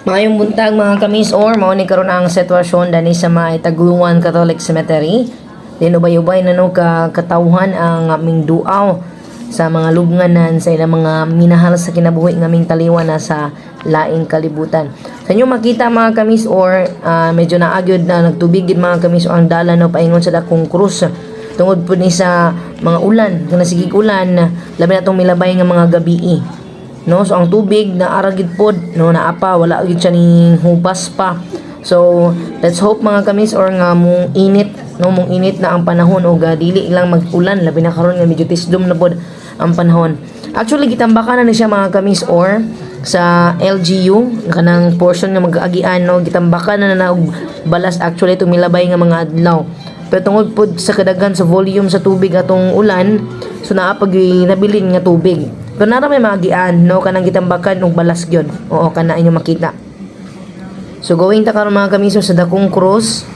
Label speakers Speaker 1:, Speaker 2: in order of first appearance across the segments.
Speaker 1: Mayong buntag mga kamis or mao ni karon ang sitwasyon dani sa may Tagluan Catholic Cemetery. Din ubay-ubay na no katawhan ang aming duaw sa mga lubnganan sa ilang mga minahal sa kinabuhi ng aming taliwan na sa laing kalibutan. Sa inyo makita mga kamis or medyo naagyod na nagtubigid mga kamis o ang dala no paingon sa dakong krus tungod po ni sa mga ulan kana sigig ulan labi na tong milabay nga mga gabii. No, so ang tubig na aragid pod no naapa wala gid siya ning hubas pa. So let's hope mga kamis or nga mong init no mong init na ang panahon o dili lang mag-ulan labi na karon nga medyo tisdom na pod ang panahon. Actually gitambakan na ni siya mga kamis or sa LGU kanang portion nga mag-agian no gitambakan na og balas actually tumilabay nga mga adlaw. Pero tungod pod sa kadaghan sa volume sa tubig atong ulan so naa pag nabilin nga tubig. Pero nara may magian no kanang gitambakan og balas gyud. Oo kana inyo makita. So going ta karon mga kamiso sa dakong cross.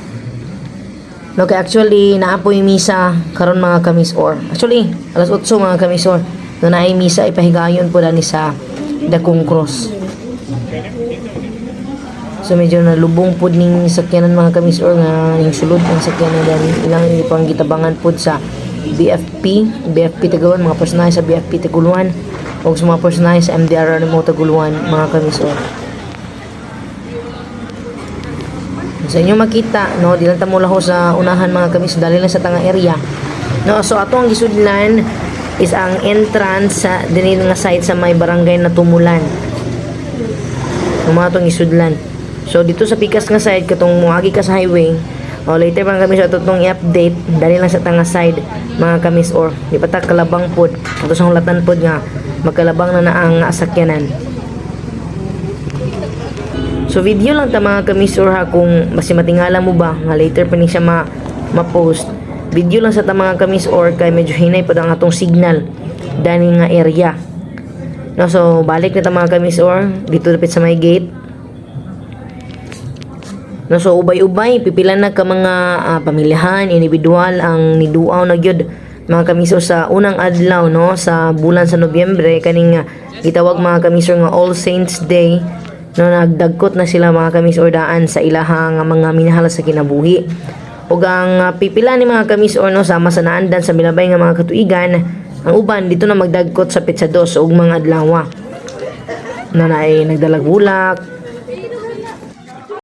Speaker 1: No kay actually naapoy misa karon mga kamis or. Actually alas 8 mga kamisor. No naay misa ipahigayon po dani sa dakong cross. So medyo nalubong pod ning sakyanan mga kamis or nga ning sulod ang sakyanan dani ilang ipang gitabangan pod sa BFP Taguluan, mga personahe sa BFP Taguluan o sa mga personahe sa MDR mo Taguluan mga kamisor. Sa inyo makita no di lang ta mo laho sa unahan mga kamis dali lang sa tanga area. No so ato ang gisudlan is ang entrance sa dinhi nga site sa may barangay na Tumulan. Mga atong gisudlan. So dito sa pikas nga side katong moagi ka sa highway o later mga kamis ato tong i-update dali lang sa tanga side mga kamis or di pa ta kalabang pod ato sa hulatan pod nga magkalabang na ang asakyanan. So video lang ta mga kamis or ha kung basi matingala mo ba nga later pa ni siya ma-post. Video lang sa ta mga kamis or kay medyo hinay pod ang atong signal dani nga area. No so balik na ta mga kamis or dito dapit sa may gate. No, so ubay-ubay pipila na ka mga pamilyahan, individual ang niduaw na gyud mga kamiso sa unang adlaw no sa bulan sa Nobyembre kaning gitawag mga kamiso nga All Saints Day no nagdagkot na sila mga kamiso daan sa ilahang mga minahal sa kinabuhi. Ug ang pipila ni mga kamiso no sama sa naandan sa milabay nga mga katuigan ang uban dito na magdagkot sa Petsa 2 ug mga adlaw na naay nagdalag bulak